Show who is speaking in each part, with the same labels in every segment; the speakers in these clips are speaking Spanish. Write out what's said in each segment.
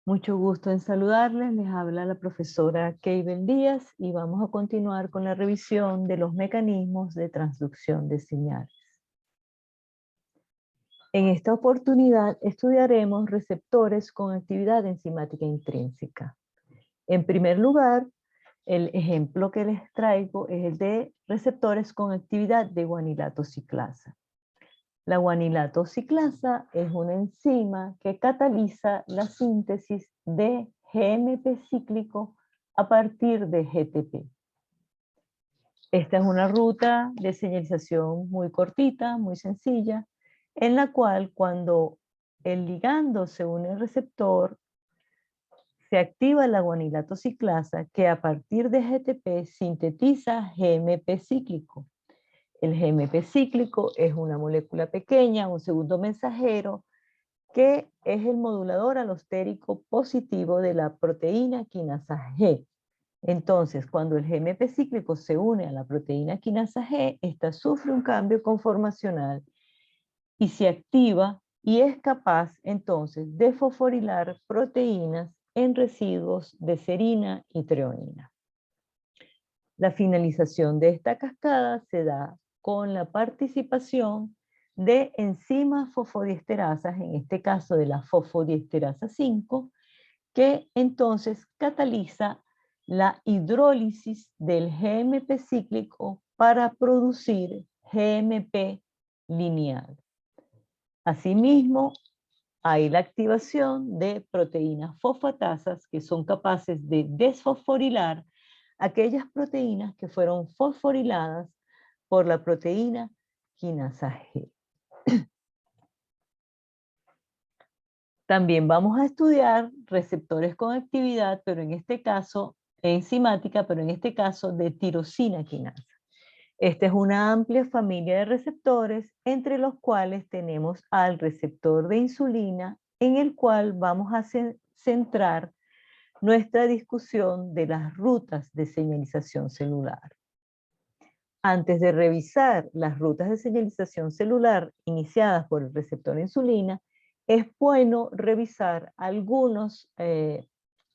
Speaker 1: Mucho gusto en saludarles. Les habla la profesora Keibel Díaz y vamos a continuar con la revisión de los mecanismos de transducción de señales. En esta oportunidad estudiaremos receptores con actividad enzimática intrínseca. En primer lugar, el ejemplo que les traigo es el de receptores con actividad de guanilato ciclasa. La guanilato ciclasa es una enzima que cataliza la síntesis de GMP cíclico a partir de GTP. Esta es una ruta de señalización muy cortita, muy sencilla, en la cual cuando el ligando se une al receptor, se activa la guanilato ciclasa que a partir de GTP sintetiza GMP cíclico. El GMP cíclico es una molécula pequeña, un segundo mensajero, que es el modulador alostérico positivo de la proteína quinasa G. Entonces, cuando el GMP cíclico se une a la proteína quinasa G, esta sufre un cambio conformacional y se activa y es capaz entonces de fosforilar proteínas en residuos de serina y treonina. La finalización de esta cascada se da con la participación de enzimas fosfodiesterasas, en este caso de la fosfodiesterasa 5, que entonces cataliza la hidrólisis del GMP cíclico para producir GMP lineal. Asimismo, hay la activación de proteínas fosfatasas que son capaces de desfosforilar aquellas proteínas que fueron fosforiladas por la proteína quinasa G. También vamos a estudiar receptores con actividad, pero en este caso enzimática, pero en este caso de tirosina quinasa. Esta es una amplia familia de receptores, entre los cuales tenemos al receptor de insulina, en el cual vamos a centrar nuestra discusión de las rutas de señalización celular. Antes de revisar las rutas de señalización celular iniciadas por el receptor de insulina, es bueno revisar algunos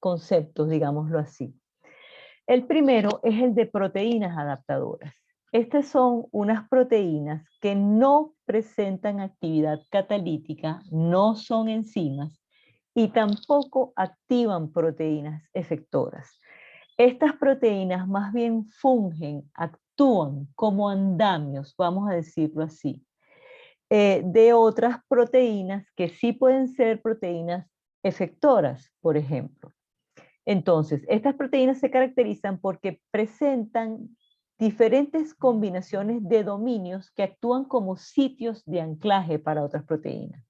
Speaker 1: conceptos, digámoslo así. El primero es el de proteínas adaptadoras. Estas son unas proteínas que no presentan actividad catalítica, no son enzimas y tampoco activan proteínas efectoras. Estas proteínas más bien fungen, actúan como andamios, vamos a decirlo así, de otras proteínas que sí pueden ser proteínas efectoras, por ejemplo. Entonces, estas proteínas se caracterizan porque presentan diferentes combinaciones de dominios que actúan como sitios de anclaje para otras proteínas.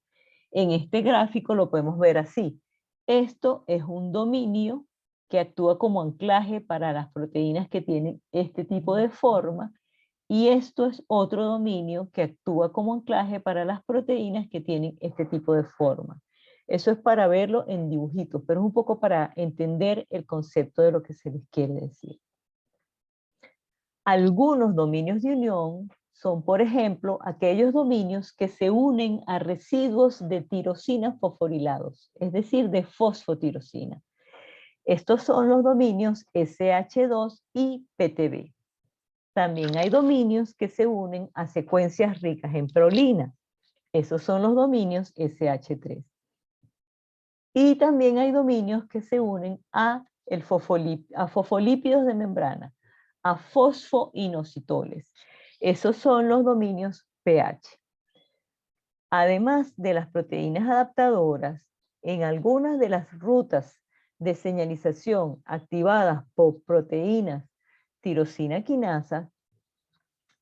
Speaker 1: En este gráfico lo podemos ver así. Esto es un dominio que actúa como anclaje para las proteínas que tienen este tipo de forma, y esto es otro dominio que actúa como anclaje para las proteínas que tienen este tipo de forma. Eso es para verlo en dibujitos, pero es un poco para entender el concepto de lo que se les quiere decir. Algunos dominios de unión son, por ejemplo, aquellos dominios que se unen a residuos de tirosina fosforilados, es decir, de fosfotirosina. Estos son los dominios SH2 y PTB. También hay dominios que se unen a secuencias ricas en prolina. Esos son los dominios SH3. Y también hay dominios que se unen a fosfolípidos de membrana, a fosfoinositoles. Esos son los dominios pH. Además de las proteínas adaptadoras, en algunas de las rutas de señalización activadas por proteínas tirosina quinasa,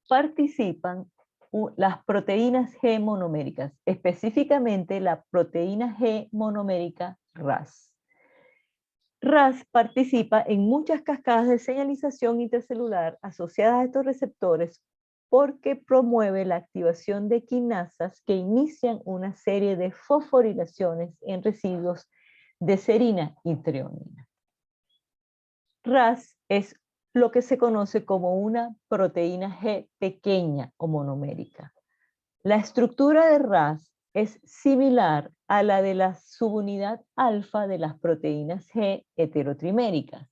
Speaker 1: participan las proteínas G monoméricas, específicamente la proteína G monomérica RAS. RAS participa en muchas cascadas de señalización intercelular asociadas a estos receptores porque promueve la activación de quinasas que inician una serie de fosforilaciones en residuos de serina y treonina. RAS es lo que se conoce como una proteína G pequeña o monomérica. La estructura de RAS es similar a la de la subunidad alfa de las proteínas G heterotriméricas.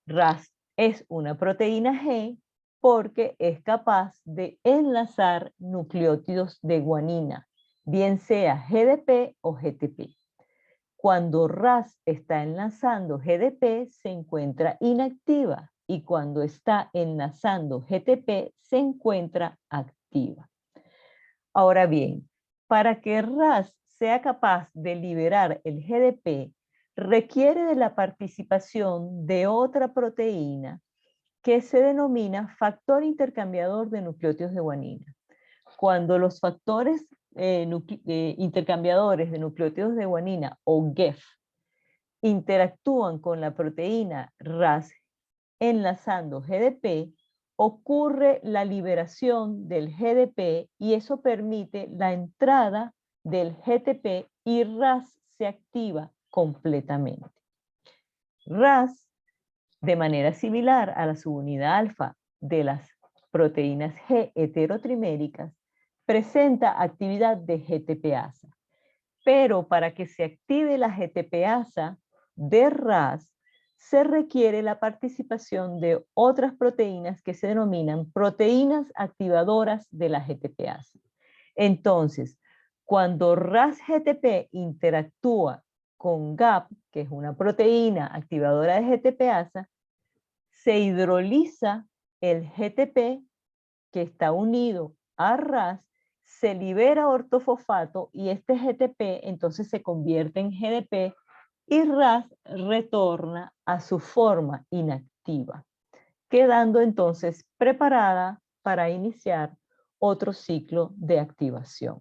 Speaker 1: RAS es una proteína G porque es capaz de enlazar nucleótidos de guanina, bien sea GDP o GTP. Cuando RAS está enlazando GDP se encuentra inactiva y cuando está enlazando GTP se encuentra activa. Ahora bien, para que RAS sea capaz de liberar el GDP, requiere de la participación de otra proteína que se denomina factor intercambiador de nucleótidos de guanina. Cuando los factores intercambiadores de nucleótidos de guanina o GEF interactúan con la proteína RAS enlazando GDP, ocurre la liberación del GDP y eso permite la entrada del GTP y RAS se activa completamente. RAS, de manera similar a la subunidad alfa de las proteínas G heterotriméricas, presenta actividad de GTPasa. Pero para que se active la GTPasa de RAS, se requiere la participación de otras proteínas que se denominan proteínas activadoras de la GTPasa. Entonces, cuando RAS-GTP interactúa con GAP, que es una proteína activadora de GTPasa, se hidroliza el GTP que está unido a RAS, se libera ortofosfato y este GTP entonces se convierte en GDP y RAS retorna a su forma inactiva, quedando entonces preparada para iniciar otro ciclo de activación.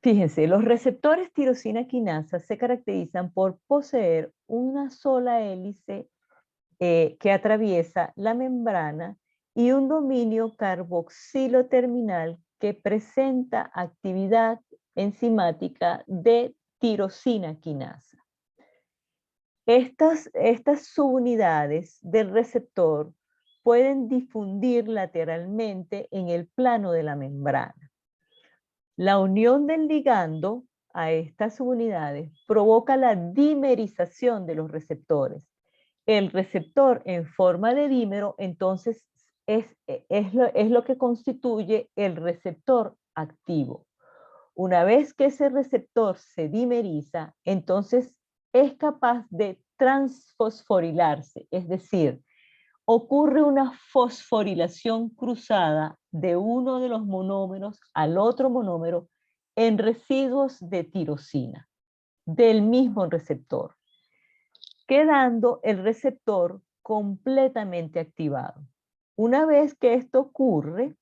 Speaker 1: Fíjense, los receptores tirosina quinasa se caracterizan por poseer una sola hélice que atraviesa la membrana y un dominio carboxilo terminal que presenta actividad enzimática de tirosina quinasa. Estas subunidades del receptor pueden difundir lateralmente en el plano de la membrana. La unión del ligando a estas subunidades provoca la dimerización de los receptores. El receptor en forma de dímero, entonces, es lo que constituye el receptor activo. Una vez que ese receptor se dimeriza, entonces es capaz de transfosforilarse, es decir, ocurre una fosforilación cruzada de uno de los monómeros al otro monómero en residuos de tirosina del mismo receptor, quedando el receptor completamente activado. Una vez que esto ocurre,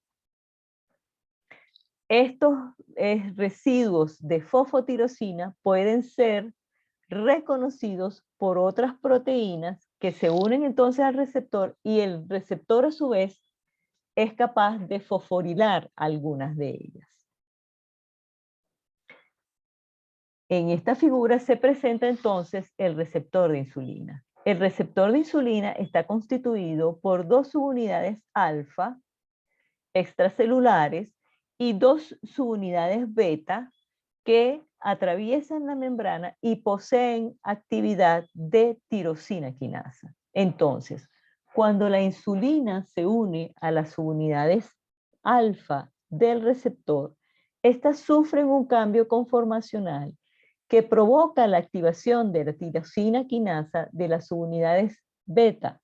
Speaker 1: estos residuos de fosfotirosina pueden ser reconocidos por otras proteínas que se unen entonces al receptor y el receptor a su vez es capaz de fosforilar algunas de ellas. En esta figura se presenta entonces el receptor de insulina. El receptor de insulina está constituido por dos subunidades alfa extracelulares y dos subunidades beta que atraviesan la membrana y poseen actividad de tirosina quinasa. Entonces, cuando la insulina se une a las subunidades alfa del receptor, estas sufren un cambio conformacional que provoca la activación de la tirosina quinasa de las subunidades beta.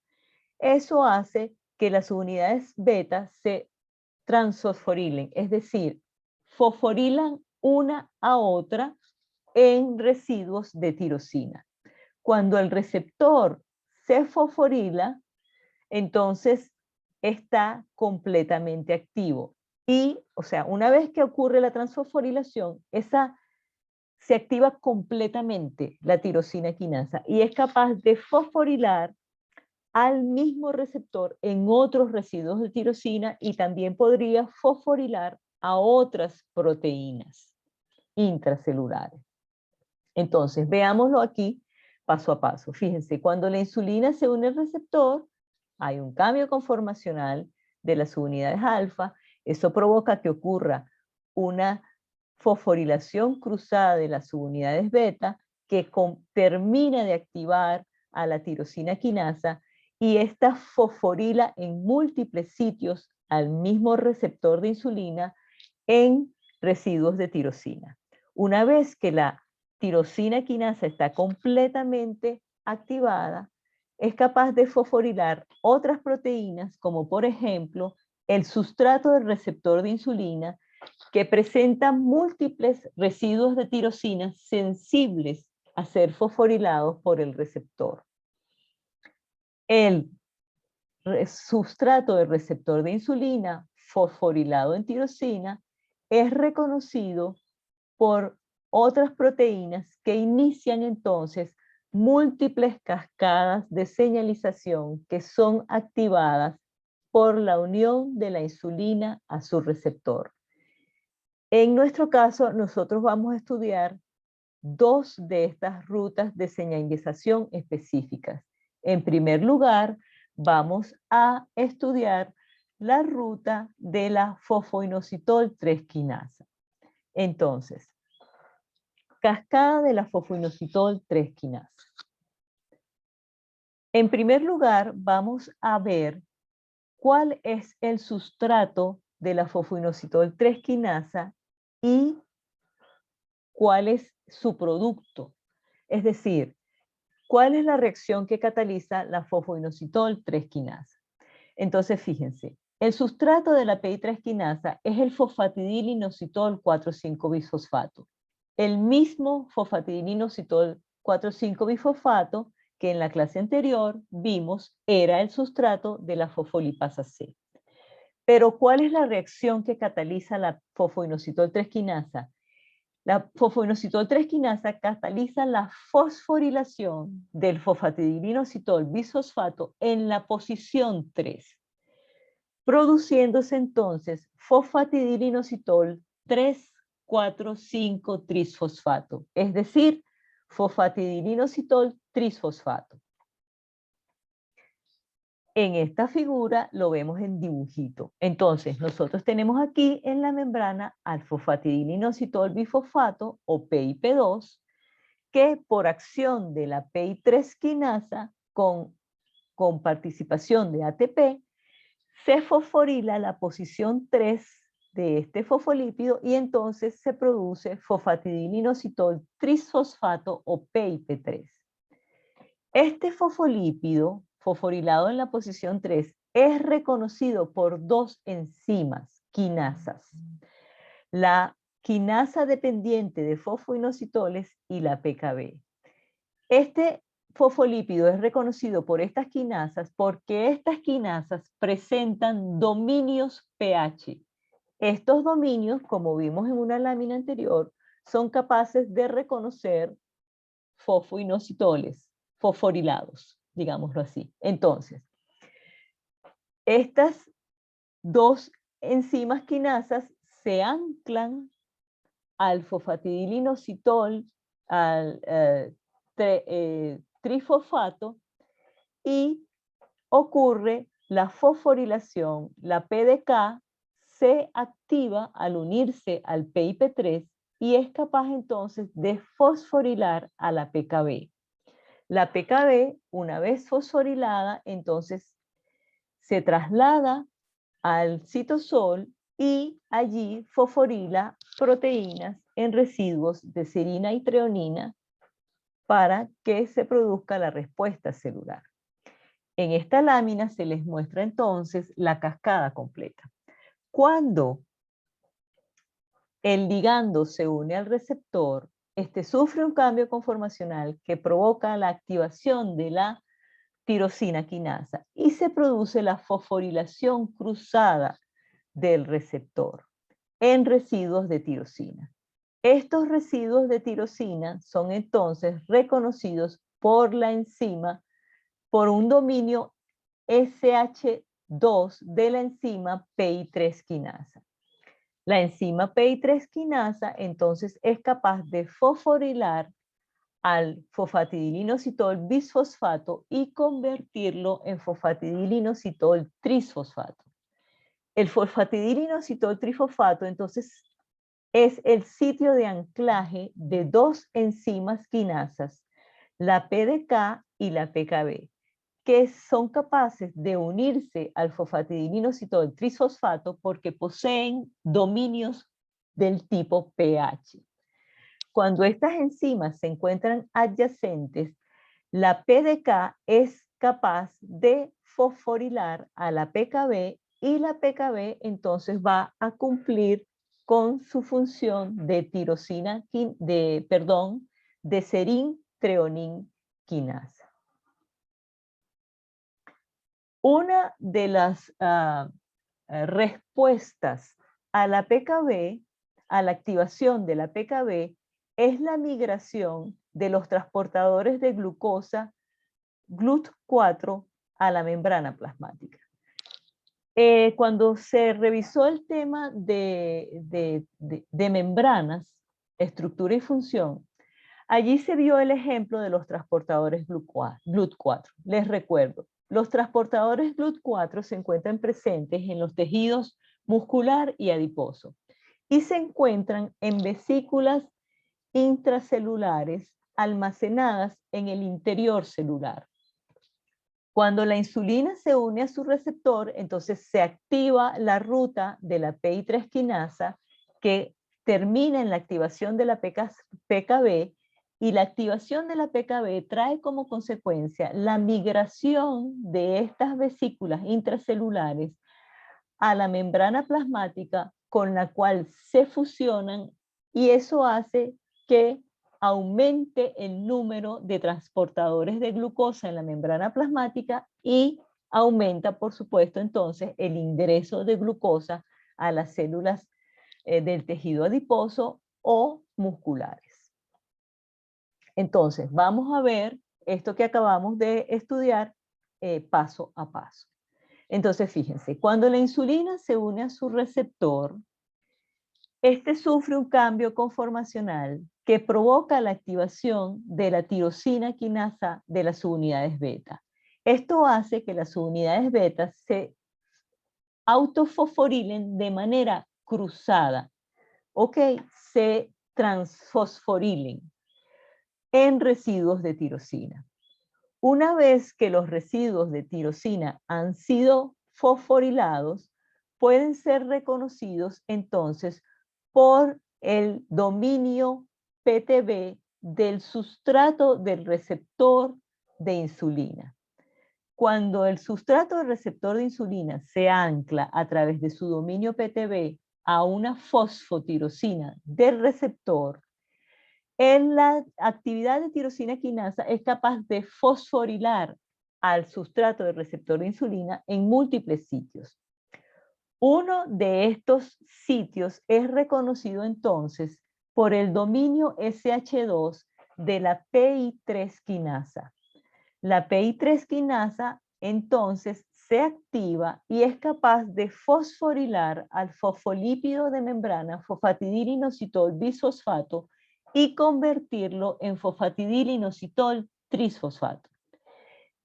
Speaker 1: Eso hace que las subunidades beta se transfosforilen, es decir, fosforilan una a otra en residuos de tirosina. Cuando el receptor se fosforila, entonces está completamente activo. Y, o sea, una vez que ocurre la transfosforilación, se activa completamente la tirosina quinasa y es capaz de fosforilar al mismo receptor en otros residuos de tirosina y también podría fosforilar a otras proteínas intracelulares. Entonces, veámoslo aquí paso a paso. Fíjense, cuando la insulina se une al receptor, hay un cambio conformacional de las subunidades alfa Eso provoca que ocurra una fosforilación cruzada de las subunidades beta que termina de activar a la tirosina quinasa y esta fosforila en múltiples sitios al mismo receptor de insulina en residuos de tirosina. Una vez que la tirosina quinasa está completamente activada, es capaz de fosforilar otras proteínas, como por ejemplo el sustrato del receptor de insulina, que presenta múltiples residuos de tirosina sensibles a ser fosforilados por el receptor. El sustrato del receptor de insulina fosforilado en tirosina es reconocido por otras proteínas que inician entonces múltiples cascadas de señalización que son activadas por la unión de la insulina a su receptor. En nuestro caso, nosotros vamos a estudiar dos de estas rutas de señalización específicas. En primer lugar, vamos a estudiar la ruta de la fosfoinositol 3 quinasa. Entonces, cascada de la fosfoinositol 3 quinasa. En primer lugar, vamos a ver cuál es el sustrato de la fosfoinositol 3 quinasa y cuál es su producto. Es decir, cuál es la reacción que cataliza la fosfoinositol 3 quinasa. Entonces, fíjense, el sustrato de la PI3 quinasa es el fosfatidilinositol 4,5-bisfosfato. El mismo fosfatidilinositol 4,5-bisfosfato que en la clase anterior vimos era el sustrato de la fosfolipasa C. Pero ¿cuál es la reacción que cataliza la fosfoinositol 3 quinasa? La fosfoinositol 3 quinasa cataliza la fosforilación del fosfatidilinositol bisfosfato en la posición 3, produciéndose entonces fosfatidilinositol 3,4,5-trisfosfato, es decir, fosfatidilinositol trisfosfato. En esta figura lo vemos en dibujito. Entonces, nosotros tenemos aquí en la membrana al fosfatidilinositol bifosfato o PIP2, que por acción de la PI3 quinasa con participación de ATP, se fosforila la posición 3 de este fosfolípido y entonces se produce fosfatidilinositol trisfosfato o PIP3. Este fosfolípido fosforilado en la posición 3 es reconocido por dos enzimas quinasas, la quinasa dependiente de fosfoinositoles y la PKB. Este fosfolípido es reconocido por estas quinasas porque estas quinasas presentan dominios pH. Estos dominios, como vimos en una lámina anterior, son capaces de reconocer fosfoinositoles fosforilados, digámoslo así. Entonces, estas dos enzimas quinasas se anclan al fosfatidilinositol, al trifosfato, y ocurre la fosforilación. La PDK se activa al unirse al PIP3 y es capaz entonces de fosforilar a la PKB. La PKB, una vez fosforilada, entonces se traslada al citosol y allí fosforila proteínas en residuos de serina y treonina para que se produzca la respuesta celular. En esta lámina se les muestra entonces la cascada completa. Cuando el ligando se une al receptor, este sufre un cambio conformacional que provoca la activación de la tirosina quinasa y se produce la fosforilación cruzada del receptor en residuos de tirosina. Estos residuos de tirosina son entonces reconocidos por la enzima por un dominio SH2 de la enzima PI3 quinasa. La enzima PI3 quinasa entonces es capaz de fosforilar al fosfatidilinositol bisfosfato y convertirlo en fosfatidilinositol trisfosfato. El fosfatidilinositol trifosfato, entonces, es el sitio de anclaje de dos enzimas quinasas, la PDK y la PKB, que son capaces de unirse al fosfatidilinositol trisfosfato porque poseen dominios del tipo pH. Cuando estas enzimas se encuentran adyacentes, la PDK es capaz de fosforilar a la PKB y la PKB entonces va a cumplir con su función de tirosina, de serin-treonin quinasa. Una de las respuestas a la PKB, a la activación de la PKB, es la migración de los transportadores de glucosa GLUT4 a la membrana plasmática. Cuando se revisó el tema de membranas, estructura y función, allí se vio el ejemplo de los transportadores GLUT4. Les recuerdo, los transportadores GLUT4 se encuentran presentes en los tejidos muscular y adiposo y se encuentran en vesículas intracelulares almacenadas en el interior celular. Cuando la insulina se une a su receptor, entonces se activa la ruta de la PI3 quinasa que termina en la activación de la PKB, y la activación de la PKB trae como consecuencia la migración de estas vesículas intracelulares a la membrana plasmática con la cual se fusionan, y eso hace que aumente el número de transportadores de glucosa en la membrana plasmática y aumenta, por supuesto, entonces el ingreso de glucosa a las células del tejido adiposo o musculares. Entonces, vamos a ver esto que acabamos de estudiar paso a paso. Entonces, fíjense, cuando la insulina se une a su receptor, este sufre un cambio conformacional que provoca la activación de la tirosina quinasa de las subunidades beta. Esto hace que las subunidades beta se autofosforilen de manera cruzada, ¿ok? Se transfosforilen en residuos de tirosina. Una vez que los residuos de tirosina han sido fosforilados, pueden ser reconocidos entonces por el dominio PTB del sustrato del receptor de insulina. Cuando el sustrato del receptor de insulina se ancla a través de su dominio PTB a una fosfotirosina del receptor, en la actividad de tirosina quinasa es capaz de fosforilar al sustrato del receptor de insulina en múltiples sitios. Uno de estos sitios es reconocido entonces por el dominio SH2 de la PI3 quinasa. La PI3 quinasa entonces se activa y es capaz de fosforilar al fosfolípido de membrana fosfatidilinositol bisfosfato y convertirlo en fosfatidilinositol trisfosfato.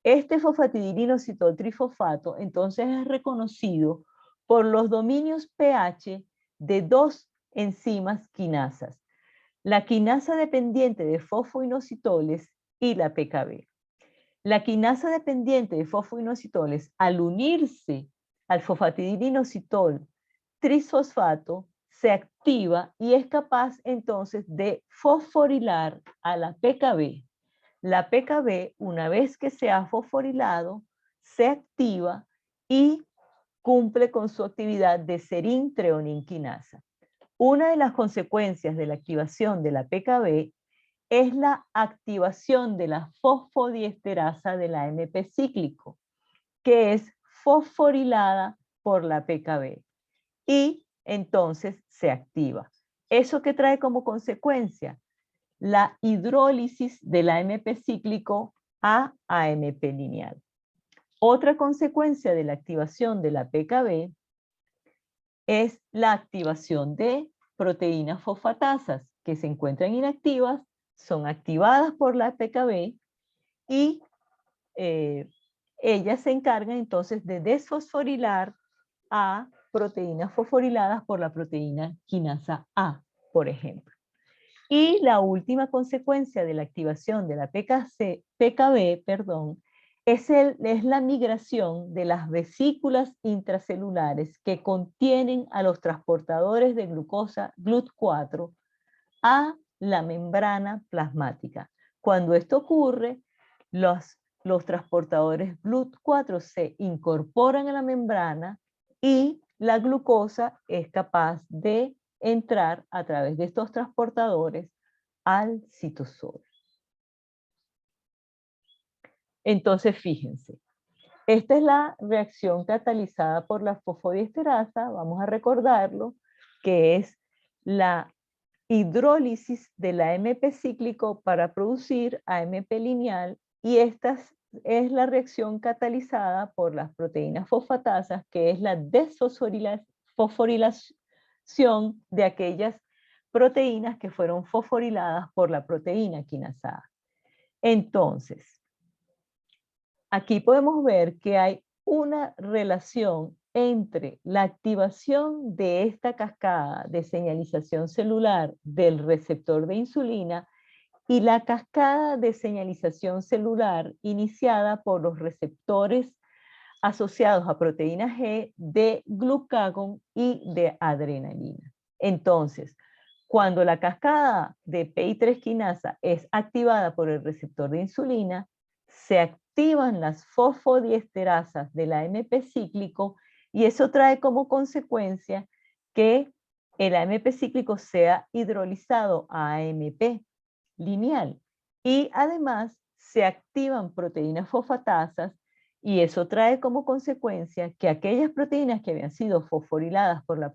Speaker 1: Este fosfatidilinositol trifosfato entonces es reconocido por los dominios pH de dos enzimas quinasas, la quinasa dependiente de fosfoinositoles y la PKB. La quinasa dependiente de fosfoinositoles, al unirse al fosfatidilinositol trisfosfato, se activa y es capaz entonces de fosforilar a la PKB. La PKB, una vez que se ha fosforilado, se activa y cumple con su actividad de serin-treonin quinasa. Una de las consecuencias de la activación de la PKB es la activación de la fosfodiesterasa del AMP cíclico, que es fosforilada por la PKB y entonces se activa. ¿Eso qué trae como consecuencia? La hidrólisis del AMP cíclico a AMP lineal. Otra consecuencia de la activación de la PKB es la activación de proteínas fosfatasas que se encuentran inactivas, son activadas por la PKB y ellas se encargan entonces de desfosforilar a proteínas fosforiladas por la proteína quinasa A, por ejemplo. Y la última consecuencia de la activación de la PKB, es la migración de las vesículas intracelulares que contienen a los transportadores de glucosa GLUT4 a la membrana plasmática. Cuando esto ocurre, los transportadores GLUT4 se incorporan a la membrana y la glucosa es capaz de entrar a través de estos transportadores al citosol. Entonces, fíjense, esta es la reacción catalizada por la fosfodiesterasa, vamos a recordarlo, que es la hidrólisis del AMP cíclico para producir AMP lineal, y esta es la reacción catalizada por las proteínas fosfatasas, que es la desfosforilación de aquellas proteínas que fueron fosforiladas por la proteína quinasa. Entonces, aquí podemos ver que hay una relación entre la activación de esta cascada de señalización celular del receptor de insulina y la cascada de señalización celular iniciada por los receptores asociados a proteína G de glucagón y de adrenalina. Entonces, cuando la cascada de PI3 quinasa es activada por el receptor de insulina, se activan las fosfodiesterasas del AMP cíclico y eso trae como consecuencia que el AMP cíclico sea hidrolizado a AMP lineal y además se activan proteínas fosfatasas y eso trae como consecuencia que aquellas proteínas que habían sido fosforiladas por la